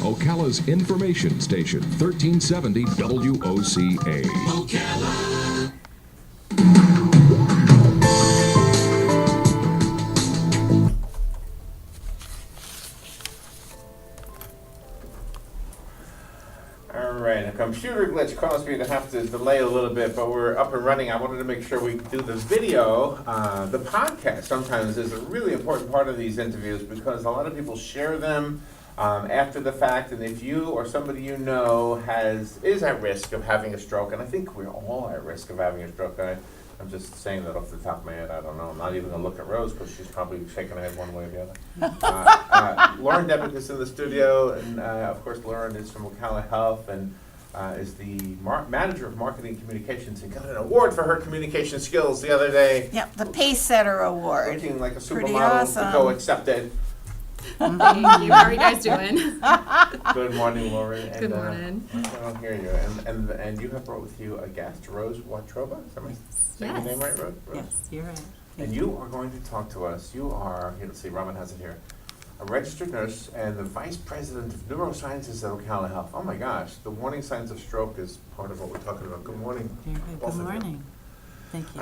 Ocala's information station, 1370 WOCA. Ocala. Alright, a computer glitch caused me to have to delay a little bit, but we're up and running. I wanted to make sure we do the video. The podcast sometimes is a really important part of these interviews because a lot of people share them after the fact, and if you or somebody you know is at risk of having a stroke, and I think we're all at risk of having a stroke. I'm just saying that off the top of my head. I don't know. I'm not even going to look at Rose because she's probably shaking her head one way or the other. Lauren Debick is in the studio, and of course Lauren is from Ocala Health and is the manager of marketing and communications, and got an award for her communication skills the other day. Yep, the Pace Setter Award. Looking like a Pretty supermodel awesome. to go accept it. Thank you. How are you guys doing? Good morning, Lauren. Good morning. I don't hear you. And you have brought with you a guest, Rose Watroba. Is that my saying your name right, Rose? Yes, you're right. And you are going to talk to us. You are, here, let's see, Robin has it here, a registered nurse and the vice president of neurosciences at Ocala Health. Oh my gosh, the warning signs of stroke is part of what we're talking about. Good morning. Very good. both Good of you. morning. Thank you.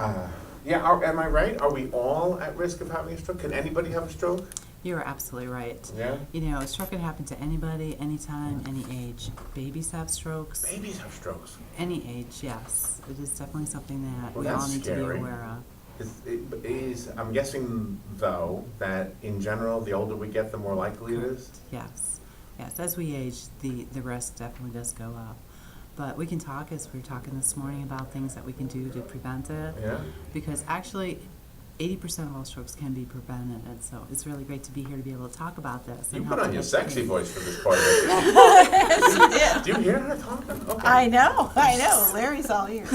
Am I right? Are we all at risk of having a stroke? Can anybody have a stroke? You're absolutely right. Yeah? You know, a stroke can happen to anybody, anytime, any age. Babies have strokes. Babies have strokes. Any age, yes. It is definitely something that Well, we all that's need to scary. be aware of. I'm guessing, though, that in general, the older we get, the more likely it is? Yes. Yes, as we age, the risk definitely does go up. But we can talk, as we were talking this morning, about things that we can do to prevent it. Yeah? Because actually, 80% of all strokes can be prevented, and so it's really great to be here to be able to talk about this. You and put help on to your educate. sexy voice for this part. Do you hear her talking? Okay. I know. Larry's all ears.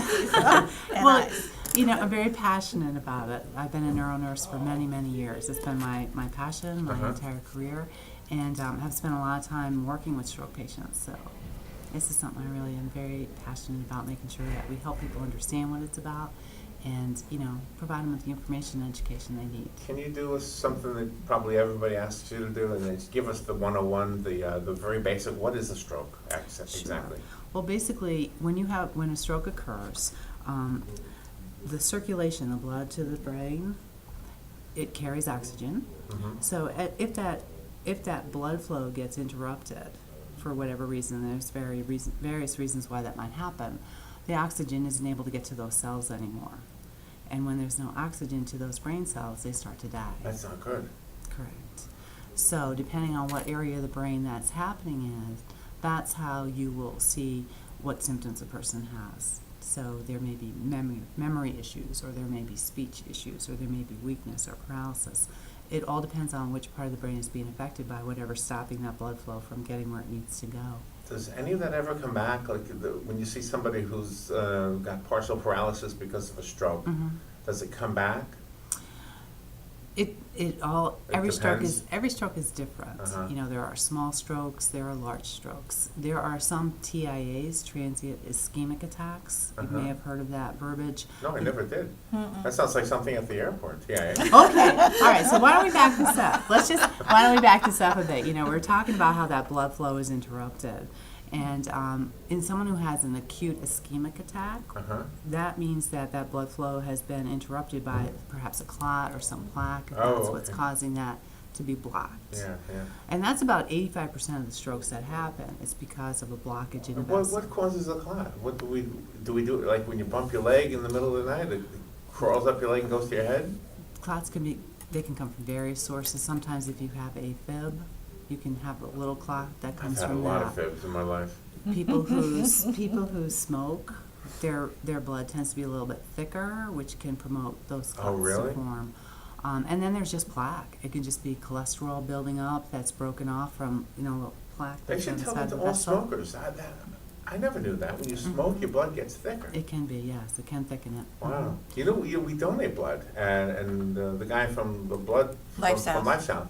And Well, you know, I'm very passionate about it. I've been a neuro nurse for many, many years. It's been my passion, my entire career, and have spent a lot of time working with stroke patients. So this is something I really am very passionate about, making sure that we help people understand what it's about and, you know, provide them with the information and education they need. Can you do something that probably everybody asks you to do, and then just give us the 101, the very basic, what is a stroke exactly? Well, basically, when a stroke occurs, the circulation, the blood to the brain, it carries oxygen. Mm-hmm. So if that blood flow gets interrupted for whatever reason, there's various reasons why that might happen, the oxygen isn't able to get to those cells anymore. And when there's no oxygen to those brain cells, they start to die. That's not good. Correct. So depending on what area of the brain that's happening in, that's how you will see what symptoms a person has. So there may be memory issues, or there may be speech issues, or there may be weakness or paralysis. It all depends on which part of the brain is being affected by whatever's stopping that blood flow from getting where it needs to go. Does any of that ever come back? Like when you see somebody who's got partial paralysis because of a stroke, does it come back? Every stroke depends. is different. Uh-huh. You know, there are small strokes, there are large strokes. There are some TIAs, transient ischemic attacks. You may have heard of that verbiage. No, I never did. That sounds like something at the airport. Yeah. Okay, all right, so why don't we back this up? Why don't we back this up a bit? You know, we're talking about how that blood flow is interrupted. And in someone who has an acute ischemic attack, that means that that blood flow has been interrupted by perhaps a clot or some plaque. That's what's causing that to be blocked. Yeah. And that's about 85% of the strokes that happen. It's because of a blockage in a vessel. What causes a clot? What do we do? Like when you bump your leg in the middle of the night, it crawls up your leg and goes to your head? Clots can come from various sources. Sometimes if you have AFib, you can have a little clot that comes I've had from a lot that. of fibs in my life. People who smoke, their blood tends to be a little bit thicker, which can promote those clots really? to form. And then there's just plaque. It can just be cholesterol building up that's broken off from plaque. They that's should tell inside that the to all vessel. smokers. I never knew that. When you smoke, your blood gets thicker. It can be, yes. It can thicken it. Wow. You know, we donate blood, and the guy from the blood from Lifestyle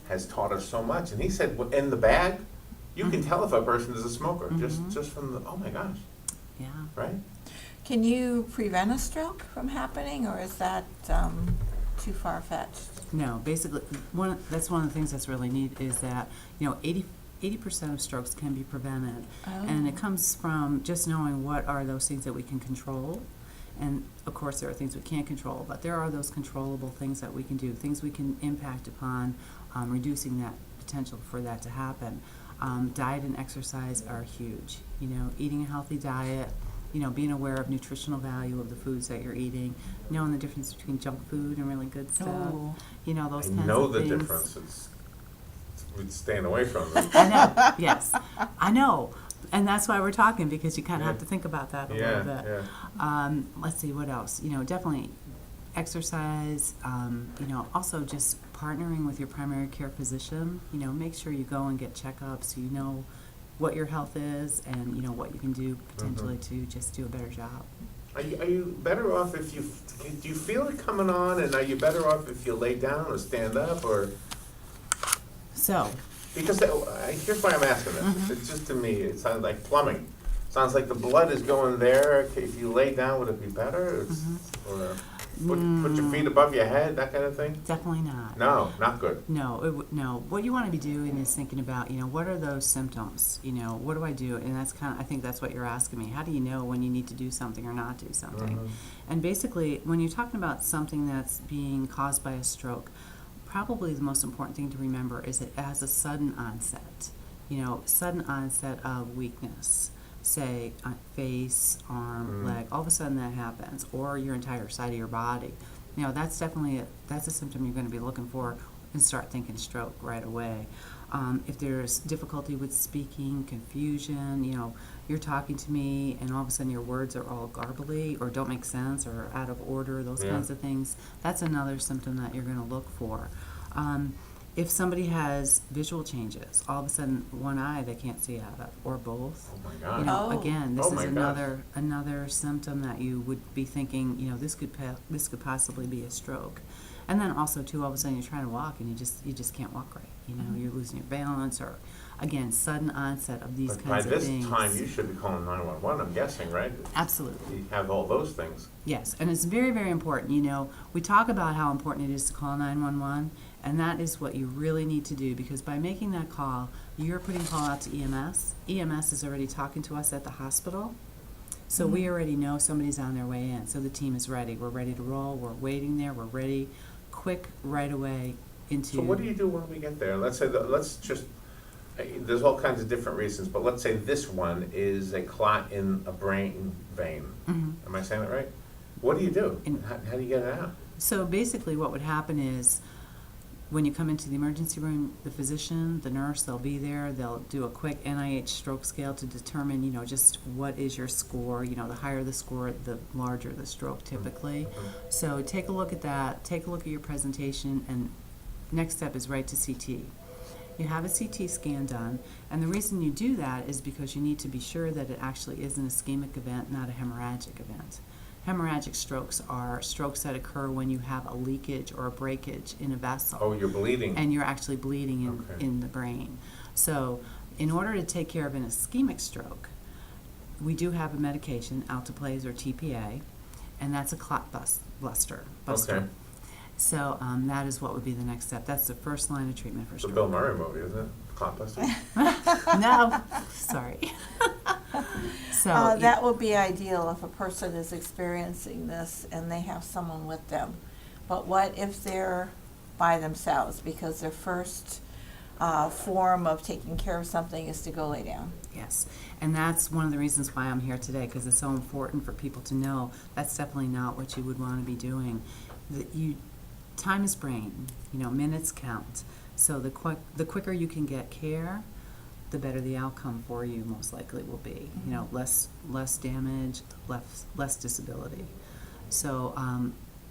has taught us so much. And he said, in the bag, you can tell if a person is a smoker just from the. Oh my gosh. Yeah. Right. Can you prevent a stroke from happening, or is that too far-fetched? No, basically, that's one of the things that's really neat is that, 80% of strokes can be prevented. Oh. And it comes from just knowing what are those things that we can control. And of course, there are things we can't control, but there are those controllable things that we can do, things we can impact upon reducing that potential for that to happen. Diet and exercise are huge. You know, eating a healthy diet, you know, being aware of nutritional value of the foods that you're eating, knowing the difference between junk food and really good stuff. Oh. You know, those I kinds know of the things. difference. We're staying away from them. I know, yes, I know. And that's why we're talking, because you kind of Yeah. have to think about that a Yeah, little bit. yeah. Let's see, what else? You know, definitely exercise, you know, also just partnering with your primary care physician. You know, make sure you go and get checkups so you know what your health is and, you know, what you can do potentially to just do a better job. Are you better off if do you feel it coming on, and are you better off if you lay down or stand up, or? So, Because here's why I'm asking this. It's just, to me, it sounds like plumbing. Sounds like the blood is going there. If you lay down, would it be better? Or put your feet above your head, that kind of thing? definitely not. No, not good. No, no. What you want to be doing is thinking about, you know, what are those symptoms? You know, what do I do? And that's kind of, I think that's what you're asking me. How do you know when you need to do something or not do something? And basically, when you're talking about something that's being caused by a stroke, probably the most important thing to remember is it has a sudden onset. You know, sudden onset of weakness. Say, face, arm, leg, all of a sudden that happens, or your entire side of your body. You know, that's definitely that's a symptom you're going to be looking for and start thinking stroke right away. If there's difficulty with speaking, confusion, you know, you're talking to me and all of a sudden your words are all garbly or don't make sense or out of order, those Yeah. kinds of things, that's another symptom that you're going to look for. If somebody has visual changes, all of a sudden one eye they can't see out of, or both. Oh, my God. You know, Oh. again, this Oh, is my another symptom that you would be thinking, you know, this could possibly be a stroke. And then also too, all of a sudden you're trying to walk and you just can't walk right. You know, you're losing your balance, or again, sudden onset of these But by kinds of this things. time, you should be calling 911, I'm guessing, right? Absolutely. You have all those things. Yes, and it's very, very important. You know, we talk about how important it is to call 911, and that is what you really need to do, because by making that call, you're putting call out to EMS. EMS is already talking to us at the hospital, so we already know somebody's on their way in. So the team is ready. We're ready to roll. We're waiting there. We're ready, quick, right away into. So what do you do when we get there? Let's say, there's all kinds of different reasons, but let's say this one is a clot in a brain vein. Am I saying that right? What do you do? How do you get it out? So basically what would happen is when you come into the emergency room, the physician, the nurse, they'll be there. They'll do a quick NIH stroke scale to determine, you know, just what is your score. You know, the higher the score, the larger the stroke typically. So take a look at that. Take a look at your presentation, and next step is right to CT. You have a CT scan done, and the reason you do that is because you need to be sure that it actually is an ischemic event, not a hemorrhagic event. Hemorrhagic strokes are strokes that occur when you have a leakage or a breakage in a vessel. Oh, you're bleeding. And you're actually bleeding Okay. in the brain. So in order to take care of an ischemic stroke, we do have a medication, alteplase or TPA, and that's a clot buster. Okay. So that is what would be the next step. That's the first line of treatment for It's a stroke. Bill Murray movie, isn't it? Clot buster. No, sorry. So That would be ideal if a person is experiencing this and they have someone with them. But what if they're by themselves, because their first form of taking care of something is to go lay down? yes, and that's one of the reasons why I'm here today, because it's so important for people to know that's definitely not what you would want to be doing. Time is brain. You know, minutes count. So the quicker you can get care, the better the outcome for you most likely will be. You know, less damage, less disability. So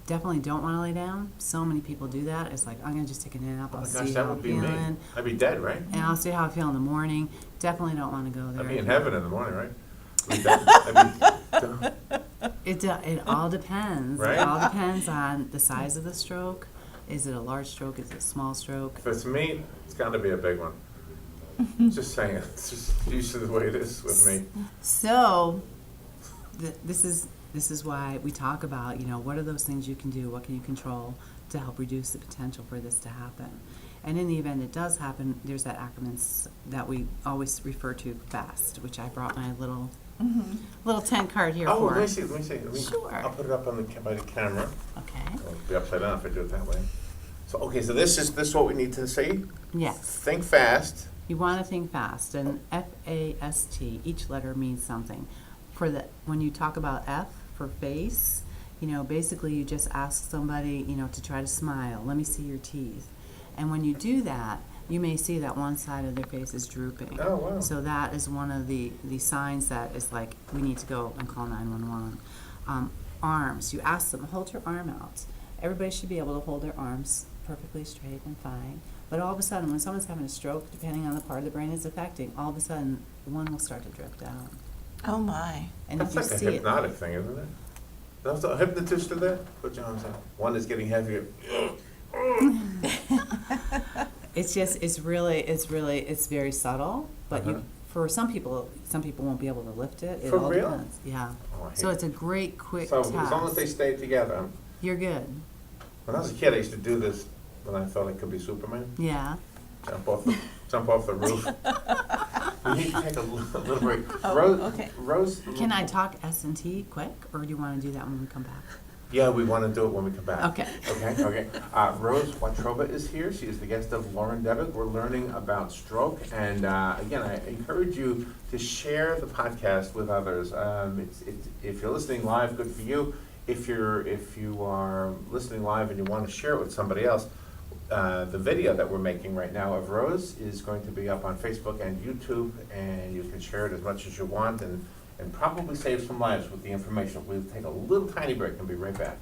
definitely don't want to lay down. So many people do that. It's like, I'm going to just take a nap. Oh I'll my see gosh, that how I'm would be me. feeling. I'd be dead, right? And I'll see how I feel in the morning. Definitely don't want to go there. I'd be in heaven in the morning, right? I'd be dead. It all depends. Right? It all depends on the size of the stroke. Is it a large stroke? Is it a small stroke? If it's me, it's got to be a big one. Just saying, it's just usually the way it is with me. So, this is why we talk about, you know, what are those things you can do? What can you control to help reduce the potential for this to happen? And in the event it does happen, there's that acronym that we always refer to FAST, which I brought my little tent card here Oh, for. let me see. Sure. I'll put it up on by the camera. Okay. It'll be upside down if I do it that way. So, okay, so this is what we need to see? Yes. Think fast. You want to think fast, and FAST, each letter means something. When you talk about F for face, basically you just ask somebody, to try to smile. Let me see your teeth. And when you do that, you may see that one side of their face is drooping. Oh, wow. So that is one of the signs that is like, we need to go and call 911. Arms, you ask them, hold your arm out. Everybody should be able to hold their arms perfectly straight and fine. But all of a sudden, when someone's having a stroke, depending on the part of the brain it's affecting, all of a sudden, one will start to drift down. Oh, my. And That's if you like a see hypnotic thing, isn't it? That's a hypnotist to that? Put your arms out. One is getting heavier. it's very subtle, but for some people won't be able to lift it. It For all real? depends. Yeah. Oh, I hate So it's a great, quick So task. as long as they stay together. You're good. When I was a kid, I used to do this when I thought I could be Superman. Yeah. Jump off the roof. We need to take a little break. Oh, Rose, okay. Rose. Can I talk S&T quick, or do you want to do that when we come back? Yeah, we want to do it when we come back. Okay. Okay. Rose Watroba is here. She is the guest of Lauren Debick. We're learning about stroke, and again, I encourage you to share the podcast with others. If you're listening live, good for you. If you are listening live and you want to share it with somebody else, the video that we're making right now of Rose is going to be up on Facebook and YouTube, and you can share it as much as you want and probably save some lives with the information. We'll take a little tiny break and be right back.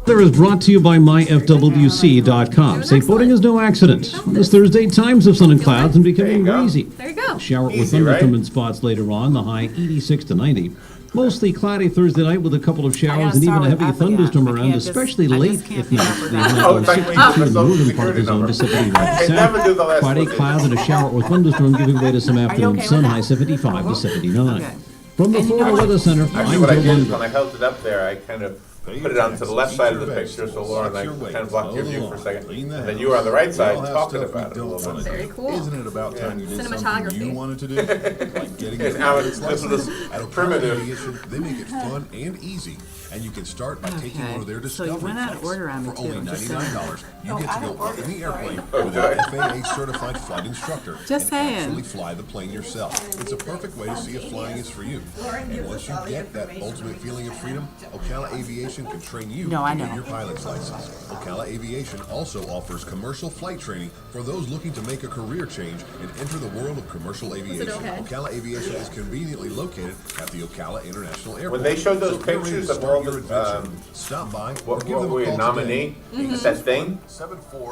Weather is brought to you by myfwc.com. Safe boating is no accident. This Thursday, times of sun and clouds and becoming There you go. breezy. There you go. Shower with Easy, right? thunderstorm in spots later on, the high 86 to 90. Mostly cloudy Thursday night with a couple of showers and even a heavy thunderstorm around, especially late at night. The high Oh, goes it's like 62 when you in the give us northern the part of the zone to security 71 They never do the last Friday, one. cloud and a shower or thunderstorm giving way to some afternoon okay with sun, that? high 75 to 79. Okay. From the And you Florida know what? Weather Center, Actually, I'm what I Joe did is Lundberg. when I held it up there, I kind of put it onto the left side of the picture, so Lauren, I kind of blocked your view for a second. And then you were on the right side talking about it a little bit. Very cool. Isn't it about time you did something Cinematography. you wanted to do? Like getting Yes, your Alan, pilot's this license? is At Ocala primitive. Aviation, they make it fun and easy. And you can start by taking Okay. one of their So you discovery went out of flights. order on me, For only too, just $99, you Oh, get to out go of up order, in the airplane sorry. with an FAA-certified flight instructor Just and saying. actually fly the plane yourself. It's a perfect way to see if flying is for you. And once you get that ultimate feeling of freedom, Ocala Aviation can train you No, I to get know. your pilot's license. Ocala Aviation also offers commercial flight training for those looking to make a career change and enter the world of commercial aviation. okay? Ocala Aviation is conveniently located at the Ocala International Airport. When they showed those So if you're ready pictures to of start all your the, adventure, stop by or What give them were a you, call nominee? That thing?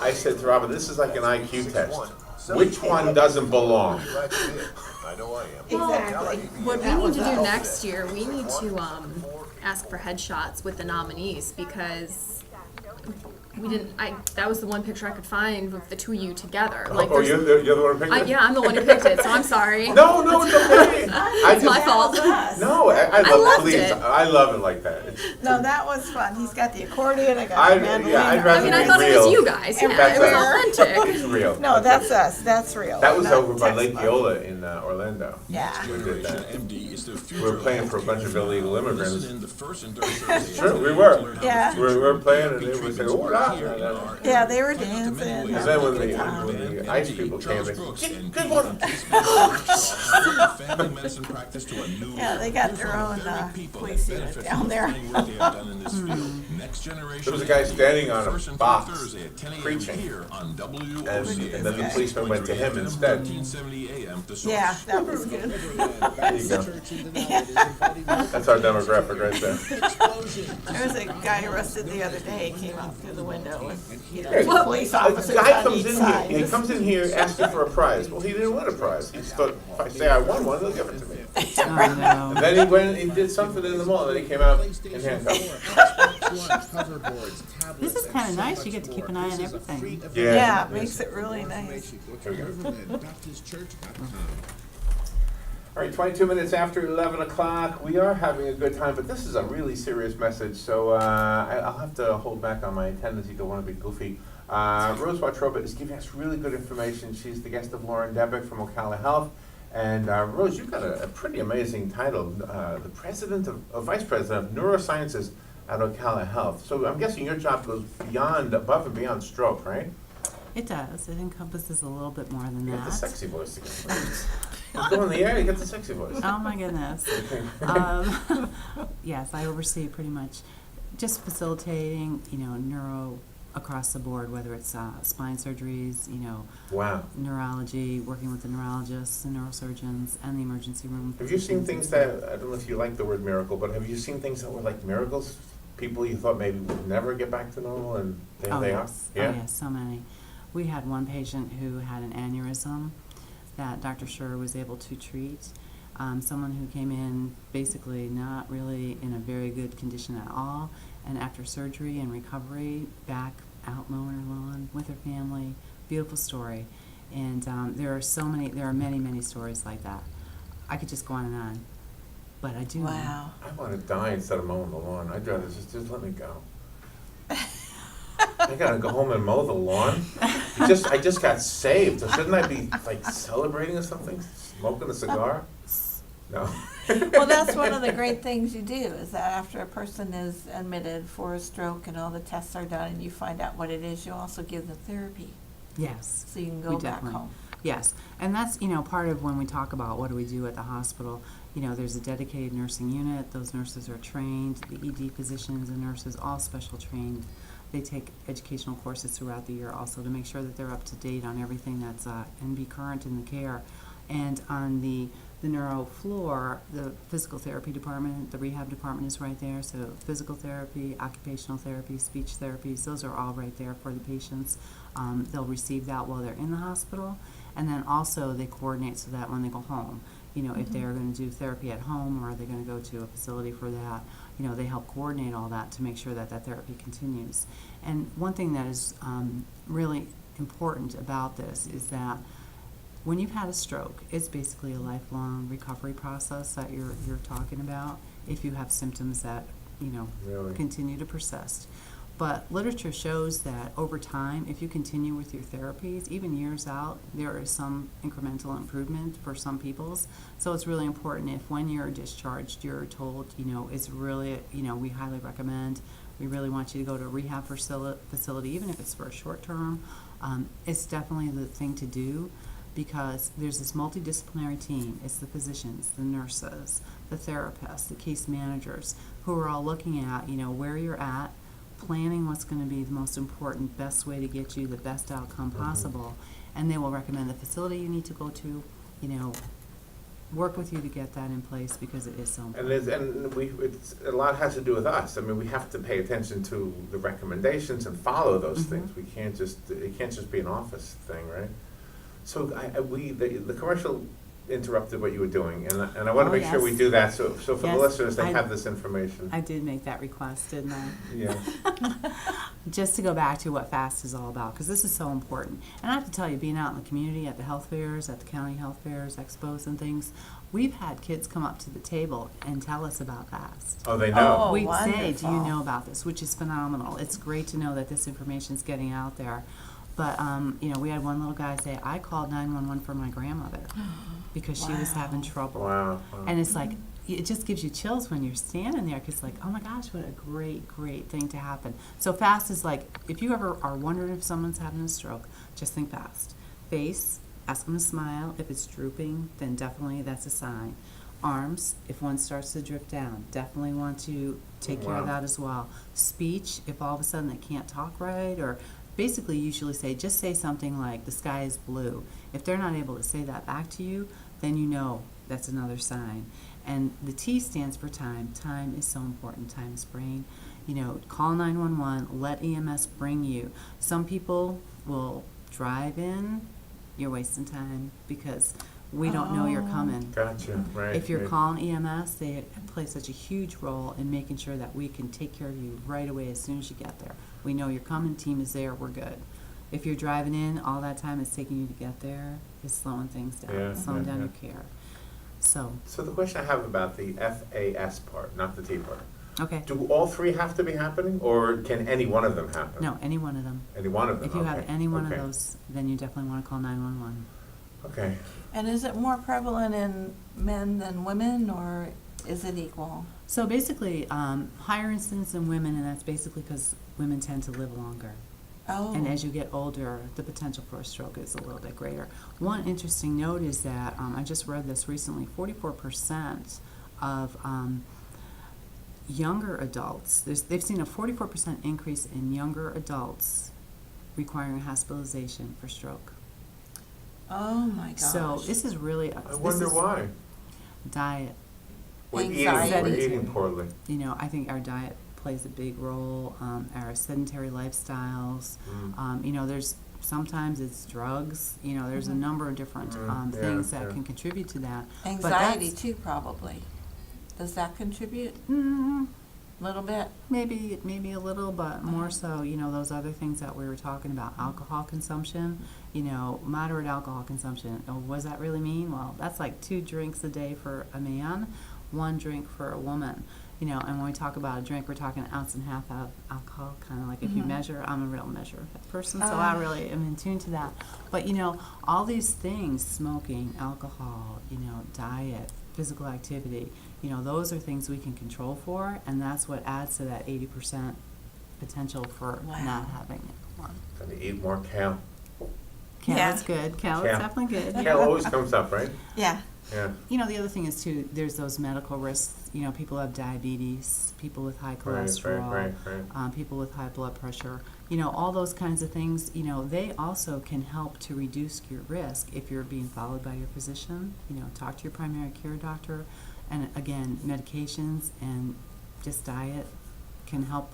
I said to Robin, this is like an IQ test. Which one doesn't belong? I know I am. Exactly. What we need to do next year, we need to ask for headshots with the nominees because we didn't. That was the one picture I could find with the two of you together. Like, Oh, there's- you're the one who picked it? yeah, I'm the one who picked it, so I'm sorry. No, it's okay. It's my fault. No, I love, loved please, it. I love it like that. No, that was fun. He's got the accordion, I got I- the mandolin. yeah, I'd I rather mean, I be thought it was real. you guys. Yeah, That's it was us. authentic. It's real. No, that's us. That's real. That was not over by Lake textbook. Eola in Orlando. Yeah. We did that. MD is the We were playing for a bunch of illegal immigrants. the first endurance Sure, we were. Yeah. We were playing and they would say, oh, la. Yeah, they were dancing. And then when the ice people came, they said, good one. Yeah, they got their own police unit down there. There was a guy standing on a box preaching, and then the policeman went to him instead. Yeah, that was good. There you go. That's our demographic right there. There was a guy arrested the other day, came out through the window and, Yeah, police a officers guy on comes each in side. here. He comes in here asking for a prize. Well, he didn't win a prize. He just thought, if I say I won one, they'll give it to me. Oh, And then he went and he did something in the mall, and then he came out in handcuffs. This is kind of nice. You get to keep an eye on everything. Yeah, it makes it really nice. Here we go. All right, 22 minutes after 11 o'clock. We are having a good time, but this is a really serious message, so I'll have to hold back on my tendency to want to be goofy. Rose Watroba is giving us really good information. She's the guest of Lauren Debick from Ocala Health. And Rose, you've got a pretty amazing title, the Vice President of Neurosciences at Ocala Health. So I'm guessing your job goes above and beyond stroke, right? It does. It encompasses a little bit more than You that. got the sexy voice again. Go in the air, you get the sexy voice. Oh my goodness. Yes, I oversee pretty much just facilitating, neuro across the board, whether it's spine surgeries, Wow. neurology, working with the neurologists, the neurosurgeons, and the emergency room. Have you seen physicians things and that, I don't know if you like the word miracle, but have you seen things that were like miracles? People you thought maybe would never get back to normal, and there Oh, they yes. are? Yeah? Oh, yes, so many. We had one patient who had an aneurysm that Dr. Schur was able to treat. Someone who came in basically not really in a very good condition at all, and after surgery and recovery, back out mowing her lawn with her family. Beautiful story. And there are many, many stories like that. I could just go on and on, but I do. Wow. I want to die instead of mowing the lawn. I'd rather just let me go. I gotta go home and mow the lawn. I just got saved. So shouldn't I be like celebrating or something? Smoking a cigar? No. Well, that's one of the great things you do, is that after a person is admitted for a stroke and all the tests are done and you find out what it is, you also give them therapy, Yes. so you can We go back definitely- home. Yes, and that's, part of when we talk about what do we do at the hospital, there's a dedicated nursing unit. Those nurses are trained, the ED physicians and nurses, all special trained. They take educational courses throughout the year also to make sure that they're up to date on everything that's, and be current in the care. And on the neuro floor, the physical therapy department, the rehab department is right there. So physical therapy, occupational therapy, speech therapies, those are all right there for the patients. They'll receive that while they're in the hospital. And then also they coordinate so that when they go home, if they're going to do therapy at home or are they going to go to a facility for that, they help coordinate all that to make sure that that therapy continues. And one thing that is really important about this is that when you've had a stroke, it's basically a lifelong recovery process that you're talking about if you have symptoms that, Really? continue to persist. But literature shows that over time, if you continue with your therapies, even years out, there is some incremental improvement for some people's. So it's really important if when you're discharged, you're told, it's really, we highly recommend, we really want you to go to a rehab facility, even if it's for a short term. It's definitely the thing to do, because there's this multidisciplinary team. It's the physicians, the nurses, the therapists, the case managers, who are all looking at, where you're at, planning what's going to be the most important, best way to get you the best outcome possible, and they will recommend the facility you need to go to, work with you to get that in place, because it is so important. It's a lot has to do with us. I mean, we have to pay attention to the recommendations and follow those things. It can't just be an office thing, right? So the commercial interrupted what you were doing, and I want to make sure we do that. So for the Yes, listeners, they have this information. I did make that request, didn't I? Yeah. Just to go back to what FAST is all about, because this is so important. And I have to tell you, being out in the community, at the health fairs, at the county health fairs, expos and things, we've had kids come up to the table and tell us about FAST. Oh, they know. Oh, We'd say, do you wonderful. know about this? Which is phenomenal. It's great to know that this information is getting out there. But, we had one little guy say, I called 911 for my grandmother because she was having trouble. Wow. And it's like, it just gives you chills when you're standing there, because like, oh my gosh, what a great, great thing to happen. So FAST is like, if you ever are wondering if someone's having a stroke, just think FAST. Face, ask them to smile. If it's drooping, then definitely that's a sign. Arms, if one starts to drift down, definitely want to take care of Wow. that as well. Speech, if all of a sudden they can't talk right, or basically usually just say something like, the sky is blue. If they're not able to say that back to you, then you know that's another sign. And the T stands for time. Time is so important. Time is brain. Call 911, let EMS bring you. Some people will drive in, you're wasting time, because we don't know you're coming. Gotcha. Right. If you're right. calling EMS, they play such a huge role in making sure that we can take care of you right away as soon as you get there. We know you're coming, team is there, we're good. If you're driving in, all that time it's taking you to get there is slowing things down, Yeah, slowing yeah, down yeah. your care. So, So the question I have about the FAS part, not the T part. Okay. Do all three have to be happening, or can any one of them happen? No, any one of them. Any one of them, If you have okay, any one okay. of those, then you definitely want to call 911. Okay. And is it more prevalent in men than women, or is it equal? So basically, higher incidence in women, and that's basically because women tend to live longer. Oh. And as you get older, the potential for a stroke is a little bit greater. One interesting note is that, I just read this recently, 44% of younger adults, they've seen a 44% increase in younger adults requiring hospitalization for stroke. Oh my gosh. So this is really, I wonder why. diet. We're Anxiety. eating poorly. You know, I think our diet plays a big role, our sedentary lifestyles. You know, there's sometimes it's drugs. You know, there's a number of different things that can contribute to that. But Anxiety that's- too, probably. Does that contribute? Mm, A little bit? maybe a little, but more so, you know, those other things that we were talking about, alcohol consumption, you know, moderate alcohol consumption. Oh, what does that really mean? Well, that's like 2 drinks a day for a man, 1 drink for a woman. You know, and when we talk about a drink, we're talking 1.5 ounces of alcohol, kind of like if you measure, I'm a real measure person, so I really am in tune to that. But, you know, all these things, smoking, alcohol, you know, diet, physical activity, you know, those are things we can control for, and that's what adds to that 80% potential for not having it. Gotta eat more kale. Kale Yeah. is good. Kale is Kale. definitely good. Kale always comes up, right? Yeah. Yeah. You know, the other thing is, too, there's those medical risks. You know, people have diabetes, people with high cholesterol, right. people with high blood pressure. You know, all those kinds of things, you know, they also can help to reduce your risk if you're being followed by your physician. You know, talk to your primary care doctor. And again, medications and just diet can help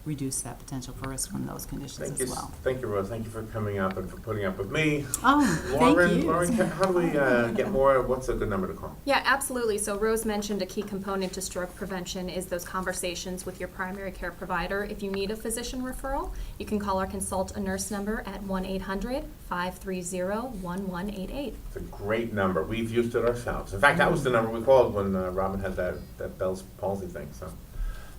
reduce that potential for risk from those conditions as well. Thank you, Rose. Thank you for coming up and for putting up with me. Oh, thank you. Lauren, how do we get more? What's a good number to call? Yeah, absolutely. So Rose mentioned a key component to stroke prevention is those conversations with your primary care provider. If you need a physician referral, you can call or consult a nurse number at 1-800-530-1188. It's a great number. We've used it ourselves. In fact, that was the number we called when Robin had that Bell's palsy thing. So,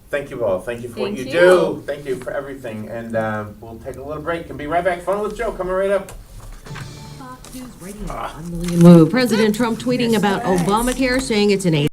thank you all. Thank you for what Thank you you. do. Thank you for everything. And we'll take a little break and be right back. Fun with Joe coming right up. Fox News Radio. I'm Lillian Wu. President Trump tweeting about Obamacare, saying it's an